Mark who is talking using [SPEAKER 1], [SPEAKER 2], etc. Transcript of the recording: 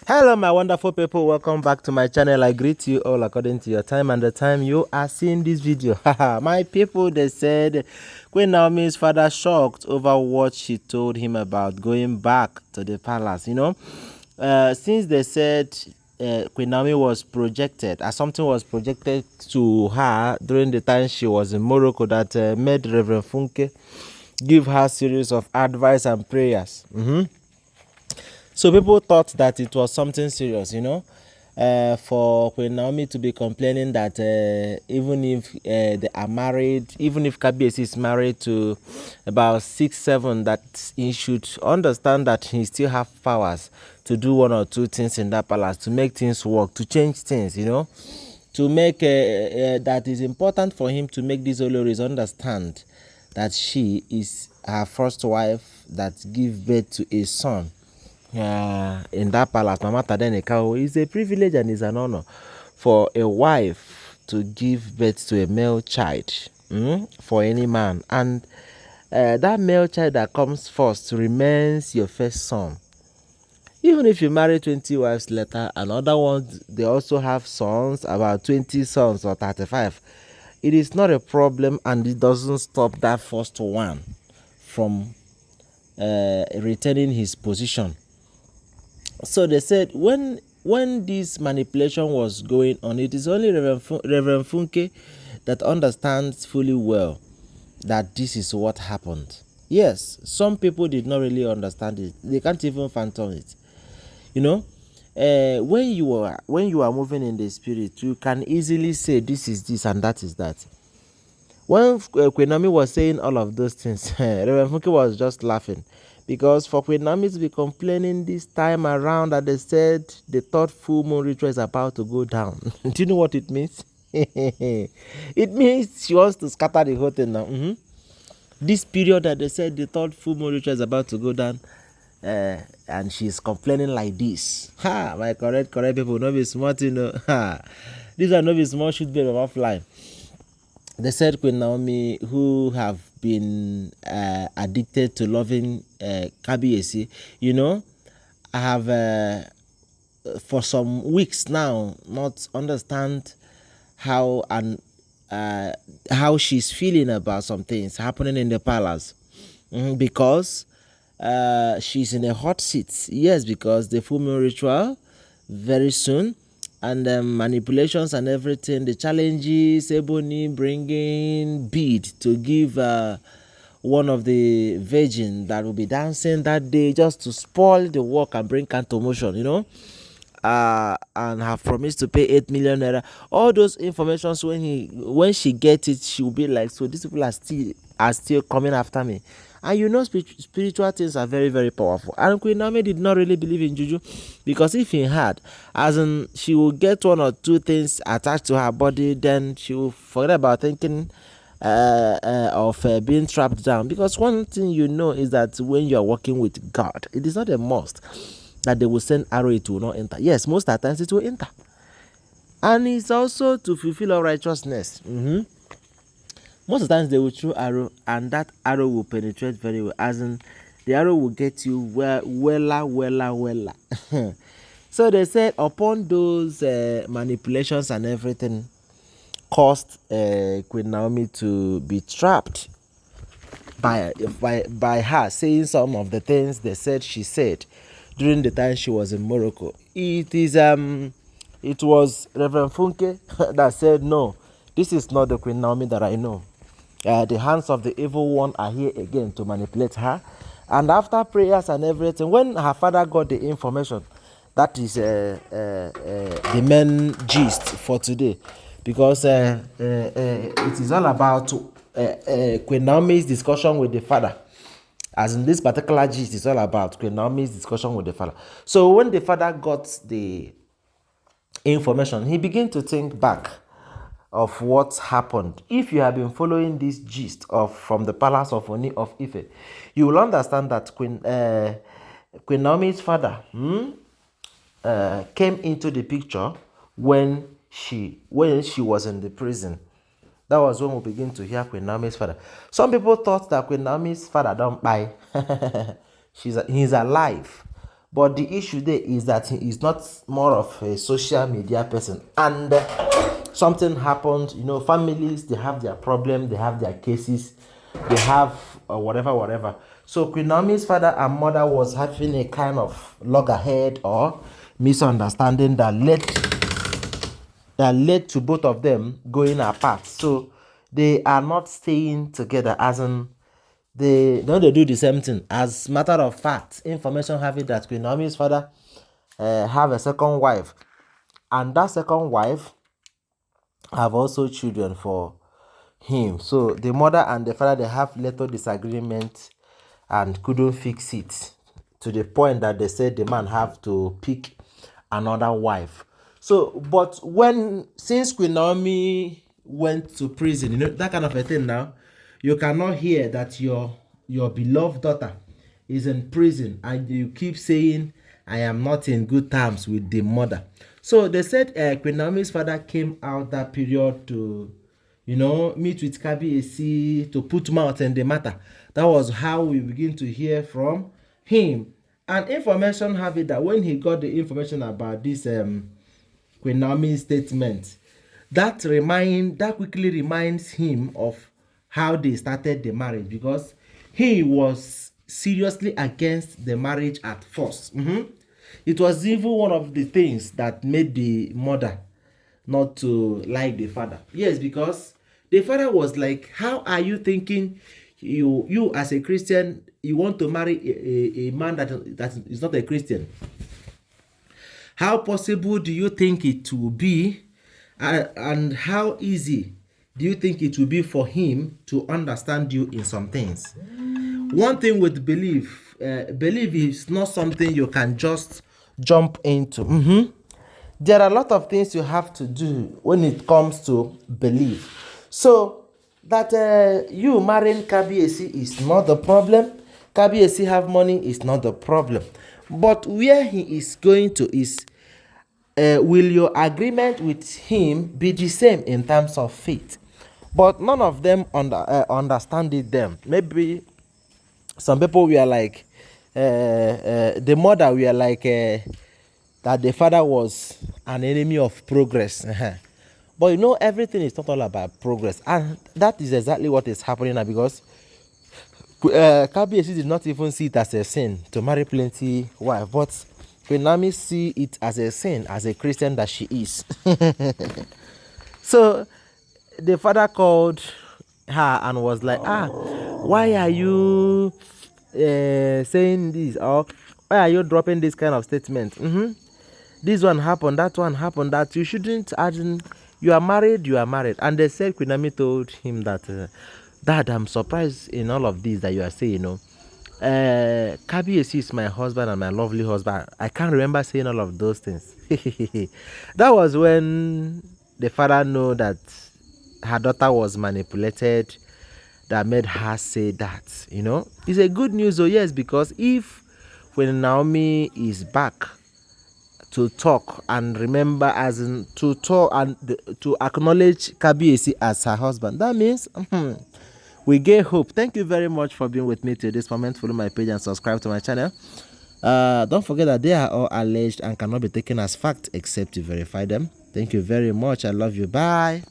[SPEAKER 1] Hello my wonderful people, welcome back to my channel. I greet you all according to your time and the time you are seeing this video. My people, they said Queen Naomi's father shocked over what she told him about going back to the palace. Since they said Queen Naomi was projected, as something was projected to her during the time she was in Morocco that made Reverend Funke give her a series of advice and prayers. So people thought that it was something serious, for Queen Naomi to be complaining that even if they are married, even if Kabiyesi is married to about 6, 7, that he should understand that he still have powers to do one or two things in that palace, to make things work, to change things, to make that is important for him to make these Olories understand that she is her first wife that give birth to a son in that palace. Mama Tadenekao is a privilege and is an honor for a wife to give birth to a male child for any man, and that male child that comes first remains your first son. Even if you marry 20 wives later and other ones, they also have sons, about 20 sons or 35. It is not a problem, and it doesn't stop that first one from retaining his position. So they said when this manipulation was going on, it is only Reverend Funke that understands fully well that this is what happened. Yes, some people did not really understand it. They can't even fathom it. When you are moving in the spirit, you can easily say this is this and that is that. When Queen Naomi was saying all of those things, Reverend Funke was just laughing. Because for Queen Naomi to be complaining this time around that they said the third full moon ritual is about to go down. Do you know what it means? It means she wants to scatter the whole thing now. This period that they said the third full moon ritual is about to go down, and she's complaining like this. My correct people, no be smart, These are no be small shoot babe of fly. They said Queen Naomi, who have been addicted to loving Kabiyesi, I have for some weeks now not understand how she's feeling about some things happening in the palace, because she's in a hot seat. Yes, because the full moon ritual very soon, and manipulations and everything, the challenges, As Ooni bringing bead to give one of the virgin that will be dancing that day just to spoil the work and bring canto motion, and have promised to pay 8 million naira. All those informations, when she gets it, she will be like, so these people are still coming after me. And spiritual things are very, very powerful. And Queen Naomi did not really believe in juju, because if he had, as in, she will get one or two things attached to her body, then she will forget about thinking of being trapped down. Because one thing is that when you are working with God, it is not a must that they will send arrow, it will not enter. Yes, most of the times it will enter. And it's also to fulfill all righteousness. Most of the times they will throw arrow, and that arrow will penetrate very well, as in the arrow will get you wella. So they said upon those manipulations and everything caused Queen Naomi to be trapped by her saying some of the things they said she said during the time she was in Morocco. It was Reverend Funke that said, no, this is not the Queen Naomi that I know. The hands of the evil one are here again to manipulate her. And after prayers and everything, when her father got the information, that is the main gist for today. Because it is all about Queen Naomi's discussion with the father. As in this particular gist is all about Queen Naomi's discussion with the father. So when the father got the information, he began to think back of what happened. If you have been following this gist from the palace of Ooni of Ife, you will understand that Queen Naomi's father came into the picture when she was in the prison. That was when we begin to hear Queen Naomi's father. Some people thought that Queen Naomi's father don't buy. He's alive. But the issue there is that he is not more of a social media person. And something happened, you know, families, they have their problem, they have their cases, they have whatever. So Queen Naomi's father and mother was having a kind of loggerhead or misunderstanding that led to both of them going apart. So they are not staying together, as in they do the same thing. As matter of fact, information having that Queen Naomi's father have a second wife, and that second wife have also children for him. So the mother and the father, they have little disagreement and couldn't fix it, to the point that they said the man have to pick another wife. So but since Queen Naomi went to prison, you know, that kind of a thing, now you cannot hear that your beloved daughter is in prison and you keep saying, I am not in good terms with the mother. So they said Queen Naomi's father came out that period to, you know, meet with Kabiyesi to put mouth in the matter. That was how we begin to hear from him. And information have it that when he got the information about this Queen Naomi's statement, that quickly reminds him of how they started the marriage, because he was seriously against the marriage at first. It was even one of the things that made the mother not to like the father. Yes, because the father was like, how are you thinking you as a Christian, you want to marry a man that is not a Christian? How possible do you think it will be, and how easy do you think it will be for him to understand you in some things? One thing with belief is not something you can just jump into. There are a lot of things you have to do when it comes to belief. So that you marrying Kabiyesi is not the problem. Kabiyesi have money is not the problem. But where he is going to is, will your agreement with him be the same in terms of faith? But none of them understand it then. Maybe some people were like, the mother were like, that the father was an enemy of progress. But you know, everything is not all about progress. And that is exactly what is happening now, because Kabiyesi did not even see it as a sin to marry plenty wives. But Queen Naomi see it as a sin, as a Christian that she is. So the father called her and was like, why are you saying this, or why are you dropping this kind of statement? This one happened, that one happened, that you shouldn't add in, you are married. And they said, Queen Naomi told him that, Dad, I'm surprised in all of this that you are saying, you know, Kabiyesi is my husband and my lovely husband. I can't remember saying all of those things. That was when the father knew that her daughter was manipulated, that made her say that, you know. It's a good news, oh yes, because if when Naomi is back to talk and remember, as in to talk and to acknowledge Kabiyesi as her husband, that means we get hope. Thank you very much for being with me to this moment. Follow my page and subscribe to my channel. Don't forget that they are all alleged and cannot be taken as fact except to verify them. Thank you very much. I love you. Bye.